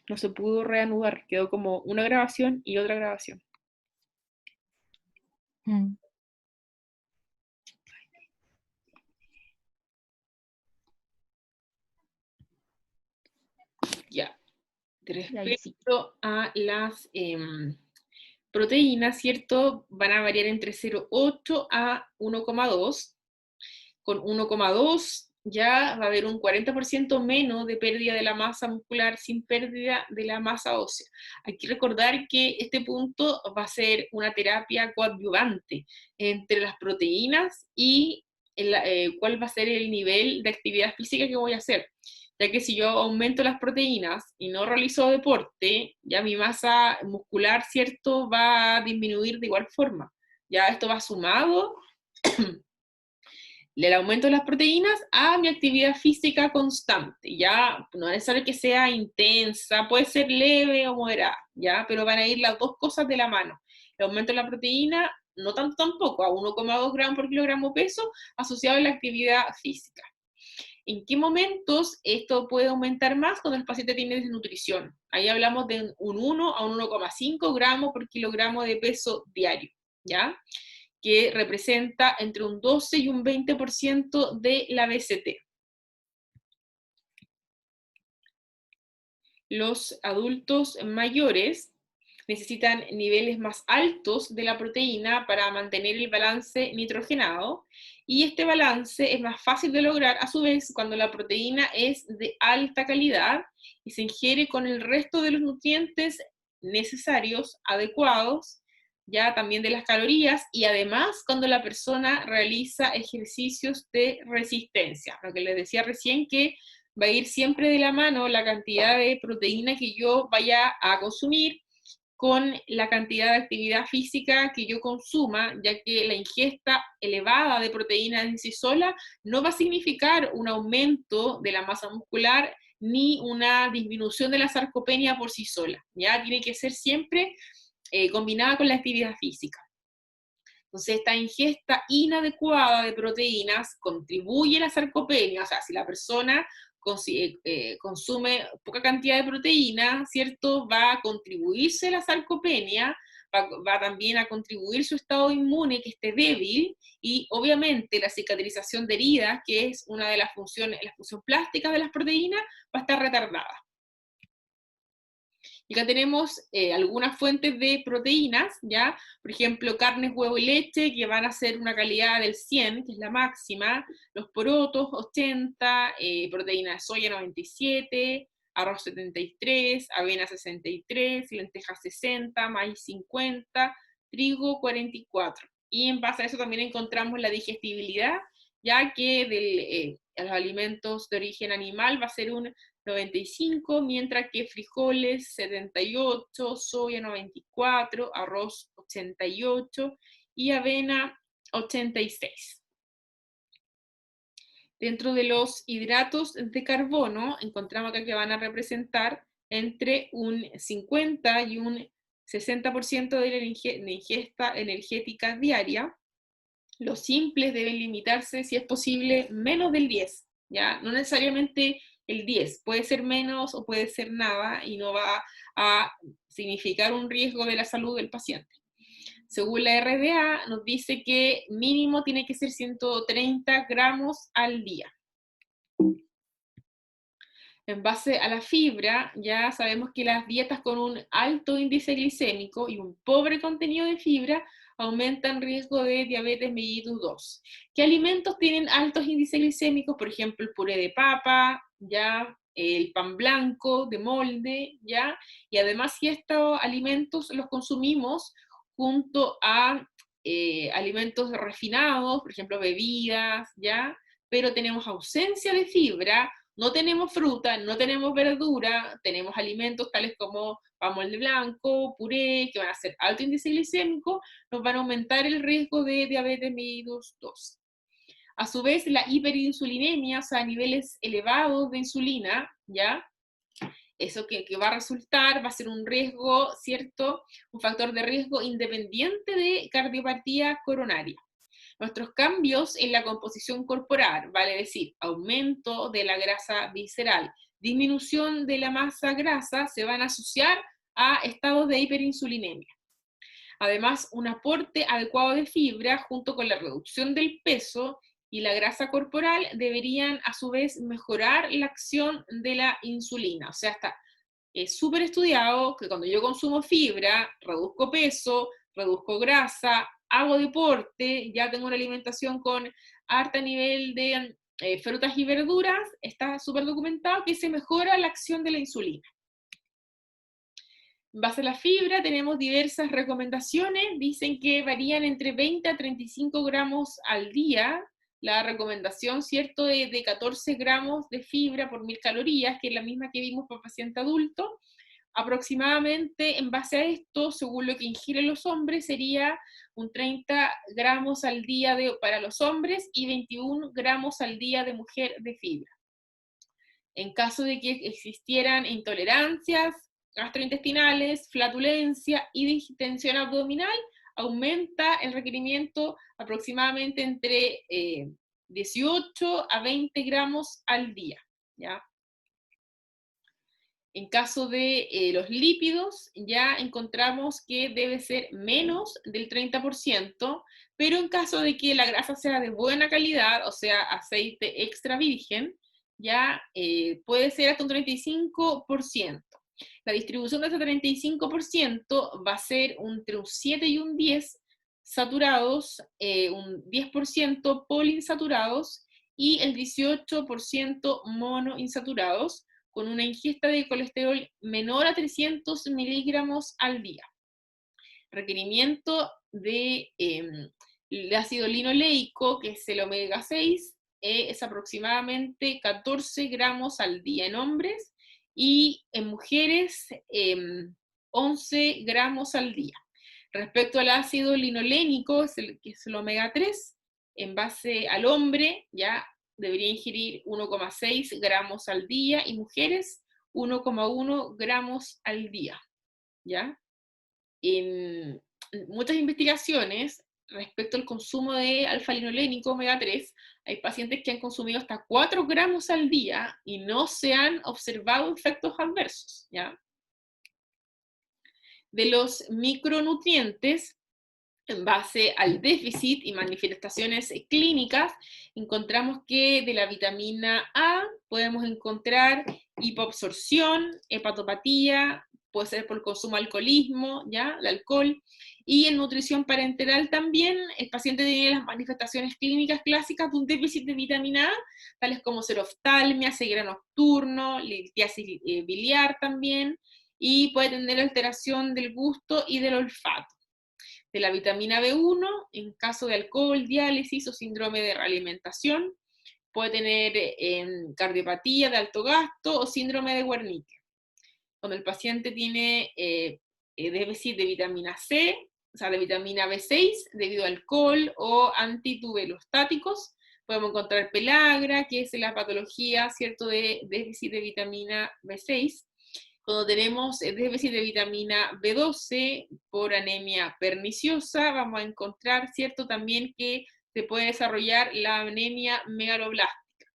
No se pudo reanudar, quedó como una grabación y otra grabación. Mm. Ya. Ahí sí. Respecto a las proteínas, ¿cierto? Van a variar entre 0,8 a 1,2. Con 1,2 ya va a haber un 40% menos de pérdida de la masa muscular sin pérdida de la masa ósea. Hay que recordar que este punto va a ser una terapia coadyuvante entre las proteínas y cuál va a ser el nivel de actividad física que voy a hacer. Ya que si yo aumento las proteínas y no realizo deporte, ya mi masa muscular, ¿cierto?, va a disminuir de igual forma. Ya esto va sumado el aumento de las proteínas a mi actividad física constante, ya no es necesario que sea intensa, puede ser leve o moderada, ya, pero van a ir las dos cosas de la mano. El aumento de la proteína, no tanto tampoco, a 1,2 gramos por kilogramo peso, asociado a la actividad física. ¿En qué momentos esto puede aumentar más? Cuando el paciente tiene desnutrición. Ahí hablamos de un 1 a un 1,5 gramos por kilogramo de peso diario, ¿ya? Que representa entre un 12 y un 20% de la BCT. Los adultos mayores necesitan niveles más altos de la proteína para mantener el balance nitrogenado, y este balance es más fácil de lograr a su vez cuando la proteína es de alta calidad y se ingiere con el resto de los nutrientes necesarios, adecuados, ya también de las calorías, y además cuando la persona realiza ejercicios de resistencia, lo que les decía recién, que va a ir siempre de la mano la cantidad de proteína que yo vaya a consumir con la cantidad de actividad física que yo consuma, ya que la ingesta elevada de proteína en sí sola no va a significar un aumento de la masa muscular ni una disminución de la sarcopenia por sí sola, ya tiene que ser siempre combinada con la actividad física. Entonces, esta ingesta inadecuada de proteínas contribuye a la sarcopenia, o sea, si la persona consume poca cantidad de proteína, ¿cierto? Va a contribuirse a la sarcopenia, va también a contribuir su estado inmune que esté débil, y obviamente la cicatrización de heridas, que es una de las funciones, la función plástica de las proteínas, va a estar retardada. Y acá tenemos algunas fuentes de proteínas, ¿ya? Por ejemplo, carnes, huevo y leche, que van a ser una calidad del 100, que es la máxima, los porotos, 80, proteína de soya, 97, arroz 73, avena 63, lentejas 60, maíz 50, trigo 44. Y en base a eso también encontramos la digestibilidad, ya que los alimentos de origen animal va a ser un 95, mientras que frijoles 78, soya 94, arroz 88 y avena 86. Dentro de los hidratos de carbono, encontramos acá que van a representar entre un 50 y un 60% de la ingesta energética diaria. Los simples deben limitarse, si es posible, menos del 10, ¿ya? No necesariamente el 10, puede ser menos o puede ser nada y no va a significar un riesgo de la salud del paciente. Según la RDA, nos dice que mínimo tiene que ser 130 gramos al día. En base a la fibra, ya sabemos que las dietas con un alto índice glicémico y un pobre contenido de fibra aumentan riesgo de diabetes mellitus 2. ¿Qué alimentos tienen altos índices glicémicos? Por ejemplo, el puré de papa, ya, el pan blanco de molde, ya, y además si estos alimentos los consumimos junto a alimentos refinados, por ejemplo, bebidas, ya, pero tenemos ausencia de fibra, no tenemos fruta, no tenemos verdura, tenemos alimentos tales como pan molde blanco, puré, que van a ser alto índice glicémico, nos van a aumentar el riesgo de diabetes mellitus 2. A su vez, la hiperinsulinemia, o sea, niveles elevados de insulina, ¿ya? Eso que va a resultar, va a ser un riesgo, ¿cierto? Un factor de riesgo independiente de cardiopatía coronaria. Nuestros cambios en la composición corporal, vale decir, aumento de la grasa visceral, disminución de la masa grasa se van a asociar a estados de hiperinsulinemia. Además, un aporte adecuado de fibra junto con la reducción del peso y la grasa corporal deberían a su vez mejorar la acción de la insulina. O sea, está súper estudiado que cuando yo consumo fibra, reduzco peso, reduzco grasa, hago deporte, ya tengo una alimentación con alto nivel de frutas y verduras, está súper documentado que se mejora la acción de la insulina. En base a la fibra tenemos diversas recomendaciones, dicen que varían entre 20 a 35 gramos al día, la recomendación, ¿cierto?, de 14 gramos de fibra por 1000 calorías, que es la misma que vimos para paciente adulto. Aproximadamente, en base a esto, según lo que ingieren los hombres, sería un 30 gramos al día para los hombres y 21 gramos al día de mujer de fibra. En caso de que existieran intolerancias gastrointestinales, flatulencia y distensión abdominal, aumenta el requerimiento aproximadamente entre 18 a 20 gramos al día, ¿ya? En caso de los lípidos, ya encontramos que debe ser menos del 30%, pero en caso de que la grasa sea de buena calidad, o sea, aceite extra virgen, ya puede ser hasta un 35%. La distribución de ese 35% va a ser entre un 7 y un 10 saturados, un 10% poliinsaturados y el 18% monoinsaturados, con una ingesta de colesterol menor a 300 miligramos al día. Requerimiento de el ácido linoleico, que es el omega 6, es aproximadamente 14 gramos al día en hombres, y en mujeres 11 gramos al día. Respecto al ácido linolénico, que es el omega 3, en base al hombre, ya debería ingerir 1,6 gramos al día, y mujeres 1,1 gramos al día, ¿ya? En muchas investigaciones respecto al consumo de alfa-linolénico omega 3, hay pacientes que han consumido hasta 4 gramos al día y no se han observado efectos adversos, ¿ya? De los micronutrientes, en base al déficit y manifestaciones clínicas, encontramos que de la vitamina A podemos encontrar hipoabsorción, hepatopatía, puede ser por consumo de alcoholismo, ¿ya? De alcohol, y en nutrición parenteral también, el paciente tiene las manifestaciones clínicas clásicas de un déficit de vitamina A, tales como seroftalmia, ceguera nocturno, litiasis biliar también, y puede tener alteración del gusto y del olfato. De la vitamina B1, en caso de alcohol, diálisis o síndrome de realimentación, puede tener cardiopatía de alto gasto o síndrome de Wernicke. Cuando el paciente tiene déficit de vitamina C, o sea, de vitamina B6, debido a alcohol o antitubulostáticos, podemos encontrar pelagra, que es la patología, ¿cierto?, de déficit de vitamina B6. Cuando tenemos déficit de vitamina B12 por anemia perniciosa, vamos a encontrar, ¿cierto?, también que se puede desarrollar la anemia megaloblástica.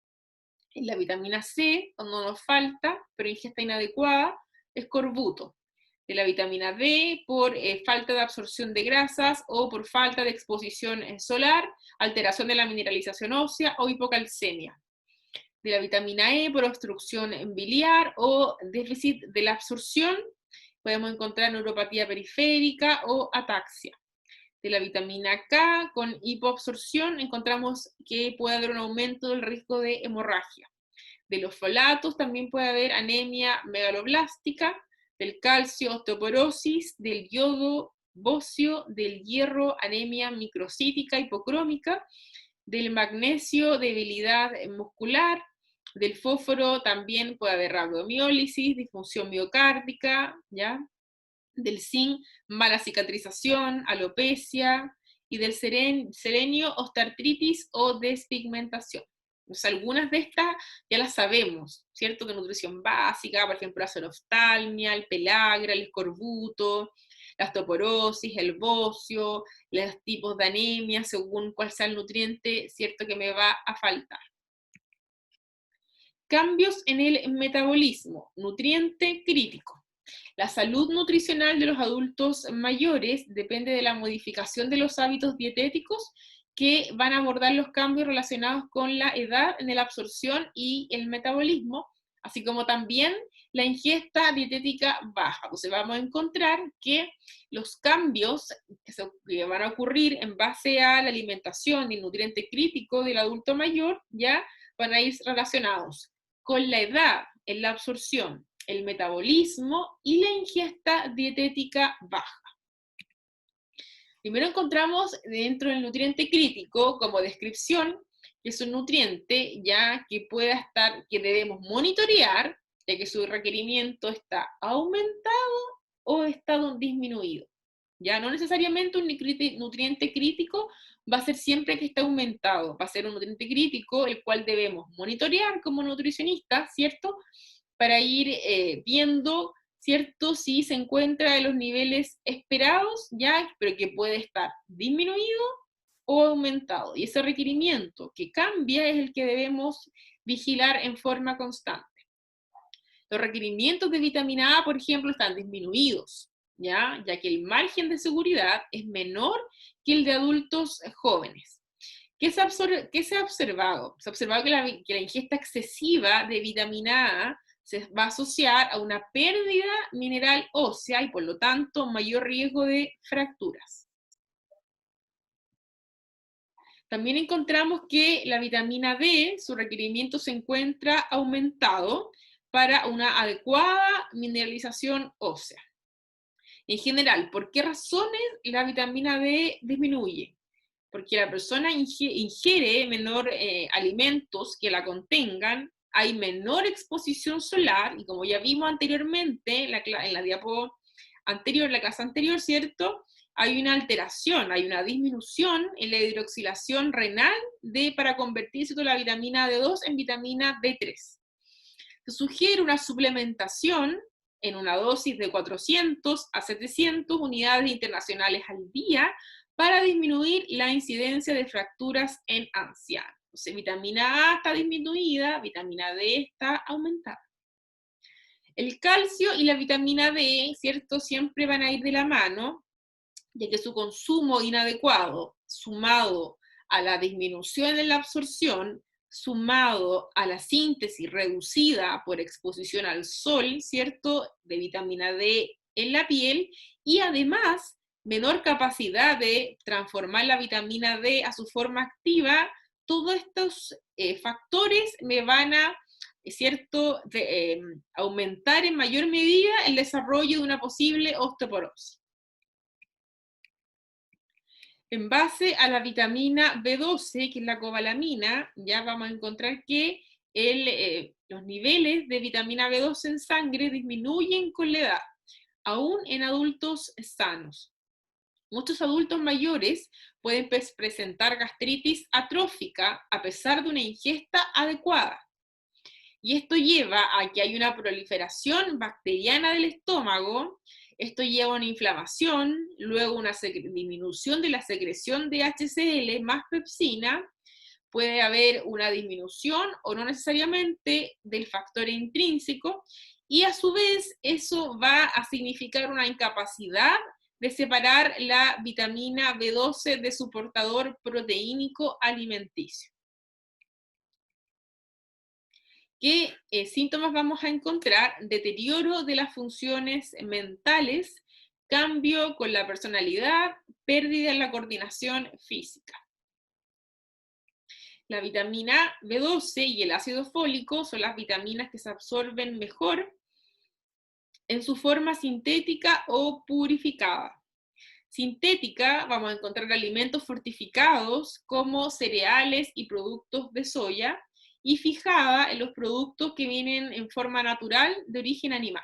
En la vitamina C, cuando nos falta, pero ingesta inadecuada, escorbuto. De la vitamina D, por falta de absorción de grasas o por falta de exposición solar, alteración de la mineralización ósea o hipocalcemia. De la vitamina E por obstrucción biliar o déficit de la absorción, podemos encontrar neuropatía periférica o ataxia. De la vitamina K con hipoabsorción encontramos que puede haber un aumento del riesgo de hemorragia. De los folatos también puede haber anemia megaloblástica, del calcio osteoporosis, del yodo bocio, del hierro anemia microcítica hipocrómica, del magnesio debilidad muscular, del fósforo también puede haber rabdomiólisis, disfunción miocárdica, ¿ya? Del zinc, mala cicatrización, alopecia, y del selenio, osteoartritis o despigmentación. O sea, algunas de estas ya las sabemos, ¿cierto? De nutrición básica, por ejemplo, la seroftalmia, el pelagra, el escorbuto, la osteoporosis, el bocio, los tipos de anemia, según cuál sea el nutriente, ¿cierto?, que me va a faltar. Cambios en el metabolismo, nutriente crítico. La salud nutricional de los adultos mayores depende de la modificación de los hábitos dietéticos que van a abordar los cambios relacionados con la edad en la absorción y el metabolismo, así como también la ingesta dietética baja. Entonces vamos a encontrar que los cambios que van a ocurrir en base a la alimentación y el nutriente crítico del adulto mayor ya van a ir relacionados con la edad en la absorción, el metabolismo y la ingesta dietética baja. Primero encontramos dentro del nutriente crítico como descripción que es un nutriente ya que pueda estar, que debemos monitorear, ya que su requerimiento está aumentado o está disminuido. Ya no necesariamente un nutriente crítico va a ser siempre que esté aumentado, va a ser un nutriente crítico el cual debemos monitorear como nutricionistas, ¿cierto? Para ir viendo, ¿cierto? Si se encuentra en los niveles esperados, ya, pero que puede estar disminuido o aumentado. Y ese requerimiento que cambia es el que debemos vigilar en forma constante. Los requerimientos de vitamina A, por ejemplo, están disminuidos, ¿ya? Ya que el margen de seguridad es menor que el de adultos jóvenes. ¿Qué se ha observado? Se ha observado que la ingesta excesiva de vitamina A se va a asociar a una pérdida mineral ósea y por lo tanto mayor riesgo de fracturas. También encontramos que la vitamina D, su requerimiento se encuentra aumentado para una adecuada mineralización ósea. En general, ¿por qué razones la vitamina D disminuye? Porque la persona ingiere menor alimentos que la contengan, hay menor exposición solar, y como ya vimos anteriormente en la diapo anterior, la clase anterior, ¿cierto? Hay una alteración, hay una disminución en la hidroxilación renal para convertirse toda la vitamina D2 en vitamina D3. Se sugiere una suplementación en una dosis de 400 a 700 unidades internacionales al día para disminuir la incidencia de fracturas en ancianos. Entonces, vitamina A está disminuida, vitamina D está aumentada. El calcio y la vitamina D, ¿cierto? Siempre van a ir de la mano, ya que su consumo inadecuado, sumado a la disminución en la absorción, sumado a la síntesis reducida por exposición al sol, ¿cierto?, de vitamina D en la piel, y además menor capacidad de transformar la vitamina D a su forma activa, todos estos factores me van a, ¿cierto?, aumentar en mayor medida el desarrollo de una posible osteoporosis. En base a la vitamina B12, que es la cobalamina, ya vamos a encontrar que los niveles de vitamina B12 en sangre disminuyen con la edad, aún en adultos sanos. Muchos adultos mayores pueden presentar gastritis atrófica a pesar de una ingesta adecuada. Y esto lleva a que hay una proliferación bacteriana del estómago, esto lleva a una inflamación, luego una disminución de la secreción de HCl más pepsina, puede haber una disminución o no necesariamente del factor intrínseco, y a su vez eso va a significar una incapacidad de separar la vitamina B12 de su portador proteínico alimenticio. ¿Qué síntomas vamos a encontrar? Deterioro de las funciones mentales, cambio con la personalidad, pérdida en la coordinación física. La vitamina B12 y el ácido fólico son las vitaminas que se absorben mejor en su forma sintética o purificada. Sintética, vamos a encontrar alimentos fortificados como cereales y productos de soya, y fijada en los productos que vienen en forma natural de origen animal.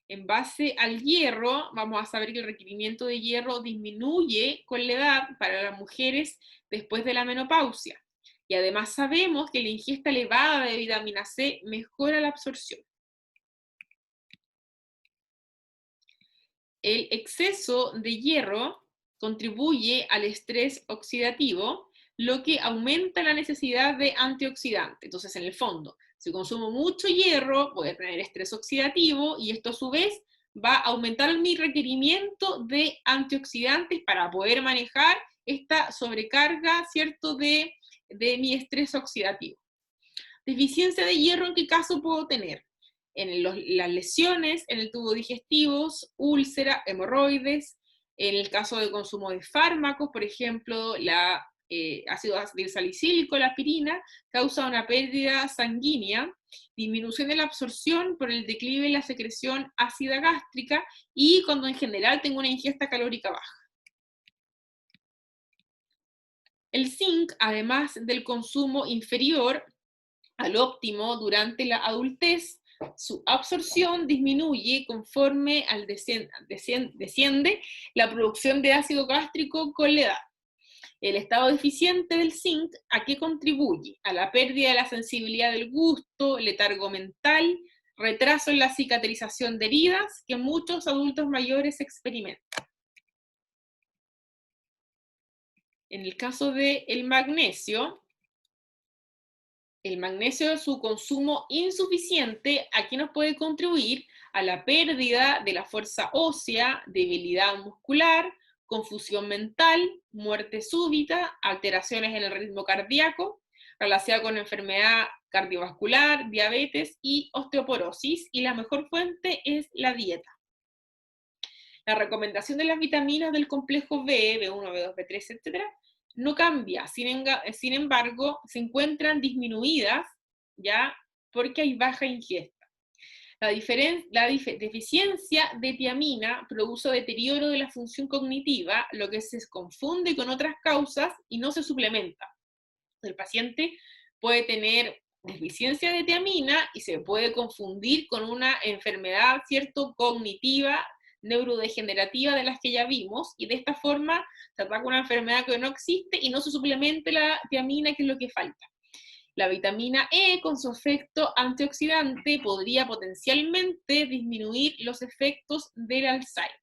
En base al hierro, vamos a saber que el requerimiento de hierro disminuye con la edad para las mujeres después de la menopausia. Y además sabemos que la ingesta elevada de vitamina C mejora la absorción. El exceso de hierro contribuye al estrés oxidativo, lo que aumenta la necesidad de antioxidantes. Entonces, en el fondo, si consumo mucho hierro, voy a tener estrés oxidativo y esto a su vez va a aumentar mi requerimiento de antioxidantes para poder manejar esta sobrecarga, ¿cierto?, de mi estrés oxidativo. Deficiencia de hierro, ¿en qué caso puedo tener? En las lesiones, en el tubo digestivos, úlcera, hemorroides, en el caso de consumo de fármacos, por ejemplo, ácido salicílico, la aspirina, causa una pérdida sanguínea, disminución de la absorción por el declive de la secreción ácida gástrica y cuando en general tengo una ingesta calórica baja. El zinc, además del consumo inferior al óptimo durante la adultez, su absorción disminuye conforme desciende la producción de ácido gástrico con la edad. El estado deficiente del zinc, ¿a qué contribuye? A la pérdida de la sensibilidad del gusto, letargo mental, retraso en la cicatrización de heridas que muchos adultos mayores experimentan. En el caso del magnesio, su consumo insuficiente, aquí nos puede contribuir a la pérdida de la fuerza ósea, debilidad muscular, confusión mental, muerte súbita, alteraciones en el ritmo cardíaco, relacionada con enfermedad cardiovascular, diabetes y osteoporosis, y la mejor fuente es la dieta. La recomendación de las vitaminas del complejo B, B1, B2, B3, etc., no cambia, sin embargo, se encuentran disminuidas, ¿ya? Porque hay baja ingesta. La deficiencia de tiamina produce deterioro de la función cognitiva, lo que se confunde con otras causas y no se suplementa. El paciente puede tener deficiencia de tiamina y se puede confundir con una enfermedad, ¿cierto?, cognitiva, neurodegenerativa de las que ya vimos, y de esta forma se ataca una enfermedad que no existe y no se suplementa la tiamina, que es lo que falta. La vitamina E, con su efecto antioxidante, podría potencialmente disminuir los efectos del Alzheimer.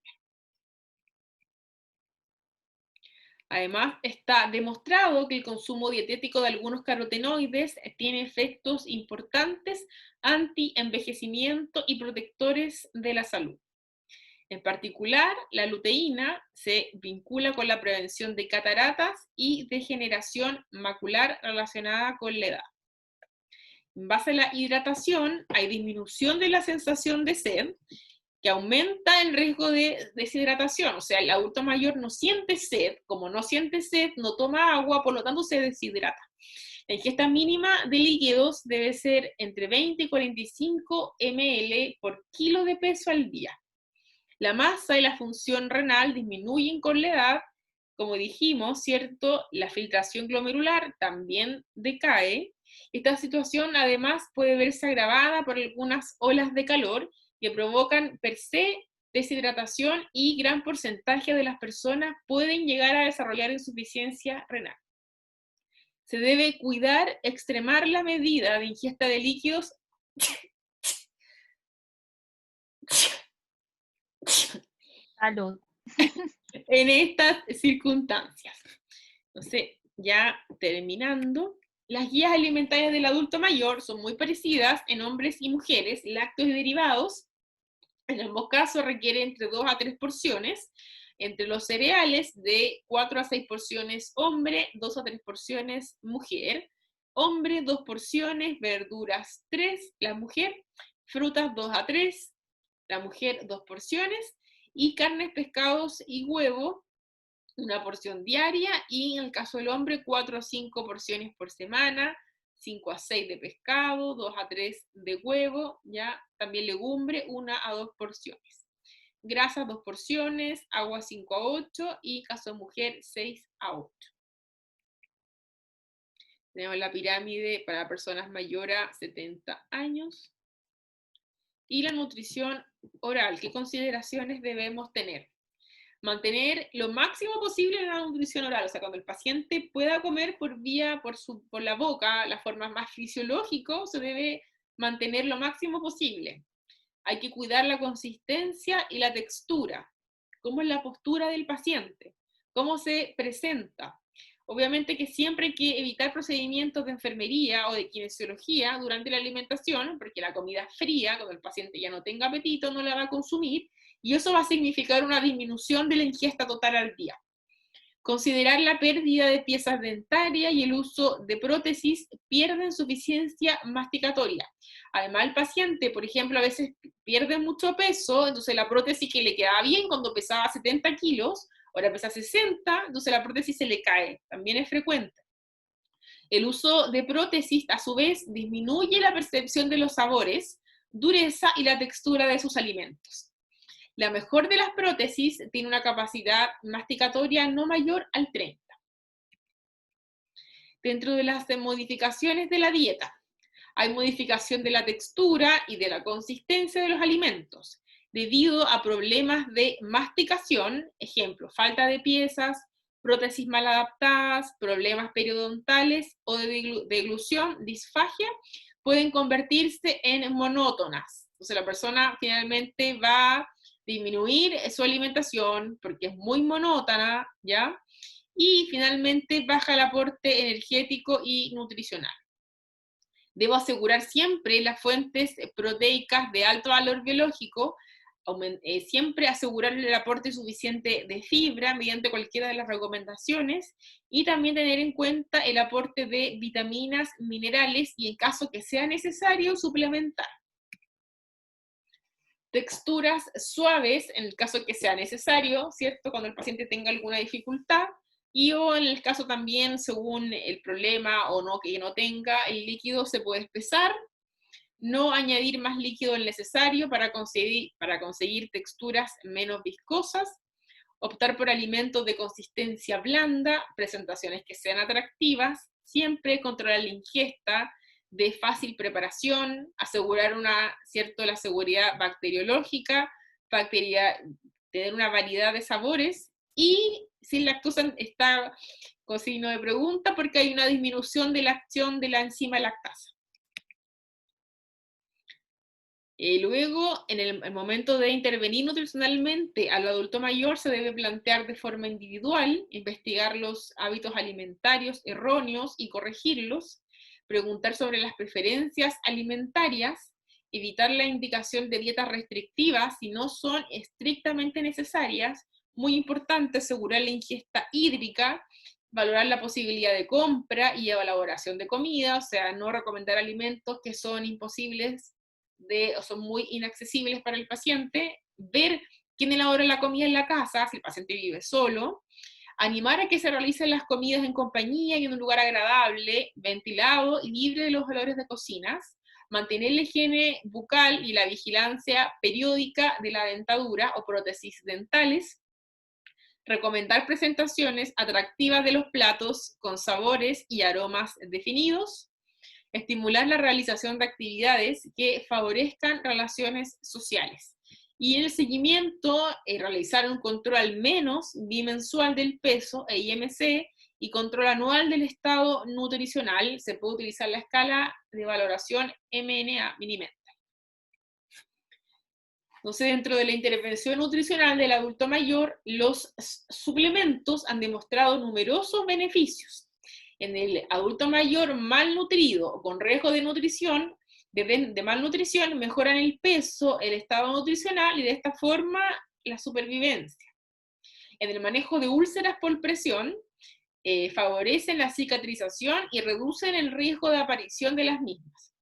Además, está demostrado que el consumo dietético de algunos carotenoides tiene efectos importantes anti-envejecimiento y protectores de la salud. En particular, la luteína se vincula con la prevención de cataratas y degeneración macular relacionada con la edad. En base a la hidratación, hay disminución de la sensación de sed, que aumenta el riesgo de deshidratación. O sea, el adulto mayor no siente sed, como no siente sed, no toma agua, por lo tanto se deshidrata. La ingesta mínima de líquidos debe ser entre 20 y 45 ml por kilo de peso al día. La masa y la función renal disminuyen con la edad, como dijimos, ¿cierto? La filtración glomerular también decae. Esta situación además puede verse agravada por algunas olas de calor que provocan per se deshidratación y gran porcentaje de las personas pueden llegar a desarrollar insuficiencia renal. Se debe cuidar, extremar la medida de ingesta de líquidos Salud. en estas circunstancias. Entonces, ya terminando, las guías alimentarias del adulto mayor son muy parecidas en hombres y mujeres, lácteos y derivados. En ambos casos requiere entre 2 a 3 porciones. Entre los cereales, de 4 a 6 porciones hombre, 2 a 3 porciones mujer. Hombre, 2 porciones, verduras 3, la mujer, frutas 2 a 3, la mujer 2 porciones, y carnes, pescados y huevo, una porción diaria, y en el caso del hombre, 4 a 5 porciones por semana, 5 a 6 de pescado, 2 a 3 de huevo, ya también legumbre, 1 a 2 porciones. Grasas, 2 porciones, agua 5 a 8, y caso de mujer, 6 a 8. Tenemos la pirámide para personas mayores a 70 años. Y la nutrición oral, ¿qué consideraciones debemos tener? Mantener lo máximo posible la nutrición oral, o sea, cuando el paciente pueda comer por la boca, la forma más fisiológica, se debe mantener lo máximo posible. Hay que cuidar la consistencia y la textura. ¿Cómo es la postura del paciente? ¿Cómo se presenta? Obviamente que siempre hay que evitar procedimientos de enfermería o de kinesiología durante la alimentación, porque la comida fría, cuando el paciente ya no tenga apetito, no la va a consumir, y eso va a significar una disminución de la ingesta total al día. Considerar la pérdida de piezas dentarias y el uso de prótesis pierden suficiencia masticatoria. Además, el paciente, por ejemplo, a veces pierde mucho peso, entonces la prótesis que le quedaba bien cuando pesaba 70 kilos, ahora pesa 60, entonces la prótesis se le cae, también es frecuente. El uso de prótesis, a su vez, disminuye la percepción de los sabores, dureza y la textura de sus alimentos. La mejor de las prótesis tiene una capacidad masticatoria no mayor al 30. Dentro de las modificaciones de la dieta, hay modificación de la textura y de la consistencia de los alimentos, debido a problemas de masticación, ejemplo, falta de piezas, prótesis mal adaptadas, problemas periodontales o de deglución, disfagia, pueden convertirse en monótonas. Entonces la persona finalmente va a disminuir su alimentación porque es muy monótona, ¿ya? Y finalmente baja el aporte energético y nutricional. Debo asegurar siempre las fuentes proteicas de alto valor biológico, siempre asegurar el aporte suficiente de fibra mediante cualquiera de las recomendaciones y también tener en cuenta el aporte de vitaminas, minerales y en caso que sea necesario suplementar. Texturas suaves en el caso que sea necesario, ¿cierto? Cuando el paciente tenga alguna dificultad, y o en el caso también, según el problema o no que no tenga, el líquido se puede espesar, no añadir más líquido del necesario para conseguir texturas menos viscosas, optar por alimentos de consistencia blanda, presentaciones que sean atractivas, siempre controlar la ingesta, de fácil preparación, asegurar la seguridad bacteriológica, tener una variedad de sabores, y sin lactosa está con signo de pregunta porque hay una disminución de la acción de la enzima lactasa. Luego, en el momento de intervenir nutricionalmente al adulto mayor, se debe plantear de forma individual, investigar los hábitos alimentarios erróneos y corregirlos, preguntar sobre las preferencias alimentarias, evitar la indicación de dietas restrictivas si no son estrictamente necesarias, muy importante asegurar la ingesta hídrica, valorar la posibilidad de compra y elaboración de comida, o sea, no recomendar alimentos que son imposibles o son muy inaccesibles para el paciente, ver quién elabora la comida en la casa, si el paciente vive solo, animar a que se realicen las comidas en compañía y en un lugar agradable, ventilado y libre de los olores de cocinas, mantener la higiene bucal y la vigilancia periódica de la dentadura o prótesis dentales, recomendar presentaciones atractivas de los platos con sabores y aromas definidos, estimular la realización de actividades que favorezcan relaciones sociales. Y en el seguimiento, realizar un control al menos bimensual del peso, e IMC, y control anual del estado nutricional. Se puede utilizar la escala de valoración MNA, Minimental. Entonces, dentro de la intervención nutricional del adulto mayor, los suplementos han demostrado numerosos beneficios. En el adulto mayor malnutrido o con riesgo de nutrición, de malnutrición, mejoran el peso, el estado nutricional y de esta forma la supervivencia. En el manejo de úlceras por presión, favorecen la cicatrización y reducen el riesgo de aparición de las mismas.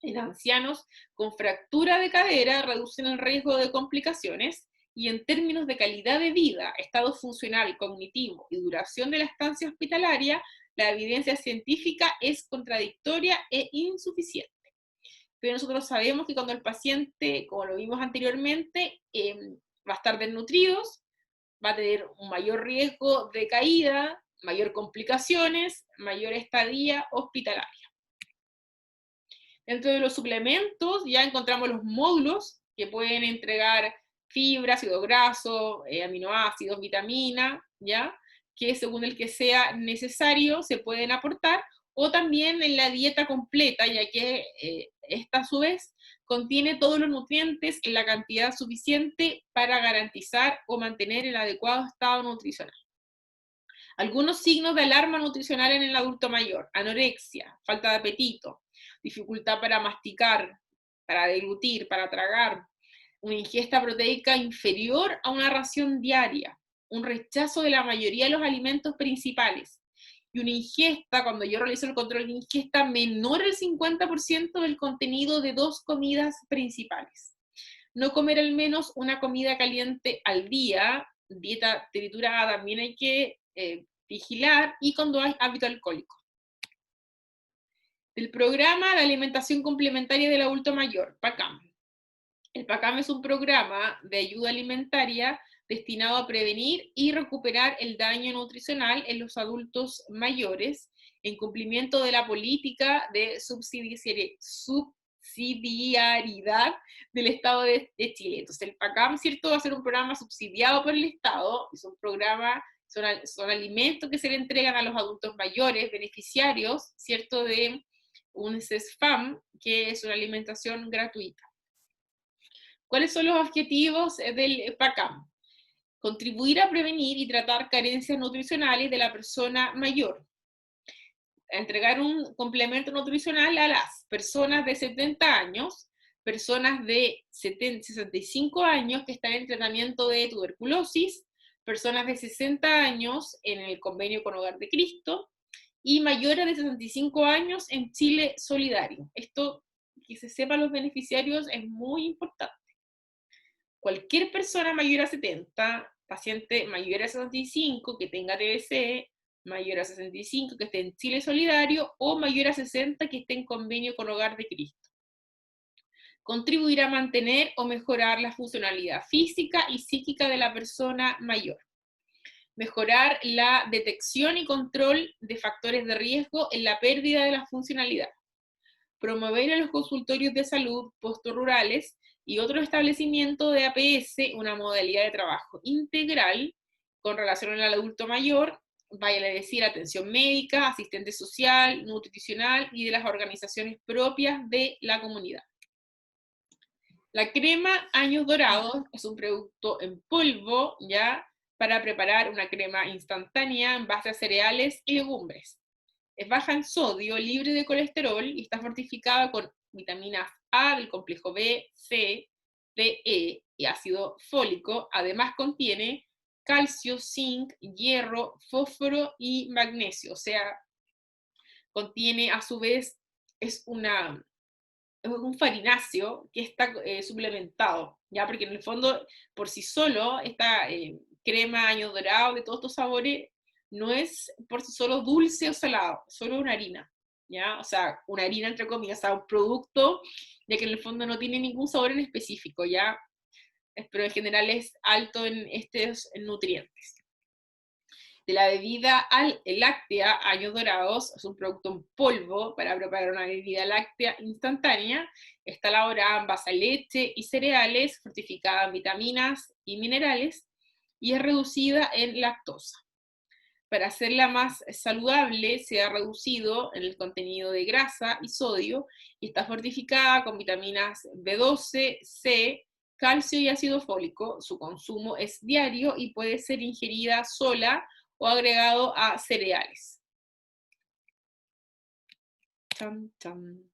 En ancianos con fractura de cadera reducen el riesgo de complicaciones, y en términos de calidad de vida, estado funcional, cognitivo y duración de la estancia hospitalaria, la evidencia científica es contradictoria e insuficiente. Pero nosotros sabemos que cuando el paciente, como lo vimos anteriormente, va a estar desnutrido, va a tener un mayor riesgo de caída, mayor complicaciones, mayor estadía hospitalaria. Dentro de los suplementos ya encontramos los módulos que pueden entregar fibra, ácido graso, aminoácidos, vitamina, ¿ya? Que según el que sea necesario se pueden aportar, o también en la dieta completa, ya que esta a su vez contiene todos los nutrientes en la cantidad suficiente para garantizar o mantener el adecuado estado nutricional. Algunos signos de alarma nutricional en el adulto mayor: anorexia, falta de apetito, dificultad para masticar, para deglutir, para tragar, una ingesta proteica inferior a una ración diaria, un rechazo de la mayoría de los alimentos principales, y una ingesta, cuando yo realizo el control de ingesta, menor al 50% del contenido de 2 comidas principales. No comer al menos una comida caliente al día, dieta triturada también hay que vigilar, y cuando hay hábito alcohólico. El programa de alimentación complementaria del adulto mayor, PACAM. El PACAM es un programa de ayuda alimentaria destinado a prevenir y recuperar el daño nutricional en los adultos mayores, en cumplimiento de la política de subsidiariedad del Estado de Chile. Entonces el PACAM, ¿cierto?, va a ser un programa subsidiado por el Estado, es un programa, son alimentos que se le entregan a los adultos mayores, beneficiarios, ¿cierto?, de un CESFAM, que es una alimentación gratuita. ¿Cuáles son los objetivos del PACAM? Contribuir a prevenir y tratar carencias nutricionales de la persona mayor. Entregar un complemento nutricional a las personas de 70 años, personas de 65 años que están en tratamiento de tuberculosis, personas de 60 años en el convenio con Hogar de Cristo, y mayores de 65 años en Chile Solidario. Esto, que se sepan los beneficiarios, es muy importante. Cualquier persona mayor a 70, paciente mayor a 65 que tenga TBC, mayor a 65 que esté en Chile Solidario, o mayor a 60 que esté en convenio con Hogar de Cristo. Contribuir a mantener o mejorar la funcionalidad física y psíquica de la persona mayor. Mejorar la detección y control de factores de riesgo en la pérdida de la funcionalidad. Promover en los consultorios de salud postrurales y otro establecimiento de APS una modalidad de trabajo integral con relación al adulto mayor, vaya a decir atención médica, asistente social, nutricional y de las organizaciones propias de la comunidad. La crema Años Dorados es un producto en polvo, ya, para preparar una crema instantánea en base a cereales y legumbres. Es baja en sodio, libre de colesterol y está fortificada con vitaminas A del complejo B, C, D, E y ácido fólico. Además contiene calcio, zinc, hierro, fósforo y magnesio. O sea, contiene a su vez, es un farináceo que está suplementado, ¿ya? Porque en el fondo, por sí solo, esta crema Año Dorado de todos estos sabores no es por sí solo dulce o salado, solo una harina, ¿ya? O sea, una harina entre comillas, o sea, un producto, ya que en el fondo no tiene ningún sabor en específico, ¿ya? Pero en general es alto en estos nutrientes. De la bebida láctea Años Dorados, es un producto en polvo para preparar una bebida láctea instantánea. Está elaborada en base a leche y cereales, fortificada en vitaminas y minerales, y es reducida en lactosa. Para hacerla más saludable, se ha reducido en el contenido de grasa y sodio, y está fortificada con vitaminas B12, C, calcio y ácido fólico. Su consumo es diario y puede ser ingerida sola o agregado a cereales. Cham, cham.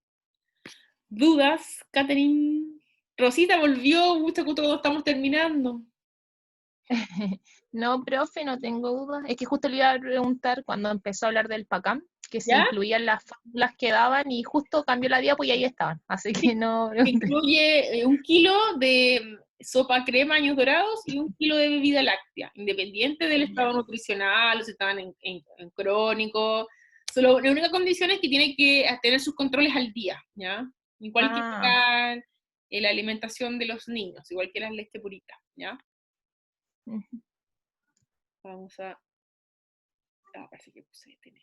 ¿Dudas, Catherine? Rosita volvió, justo cuando estamos terminando. No, profe, no tengo dudas. Es que justo le iba a preguntar cuando empezó a hablar del PACAM, que se ¿Ya? incluían las fórmulas que daban y justo cambió la diapo y ahí estaban. Así que no pregunté. Incluye 1 kilo de sopa crema Años Dorados y 1 kilo de bebida láctea, independiente del estado nutricional, o si estaban en crónico. Solo, la única condición es que tiene que tener sus controles al día, ¿ya? Igual que Ah, para la alimentación de los niños, igual que la leche purita, ¿ya? ujú. Vamos a... Ah, parece que puse tener.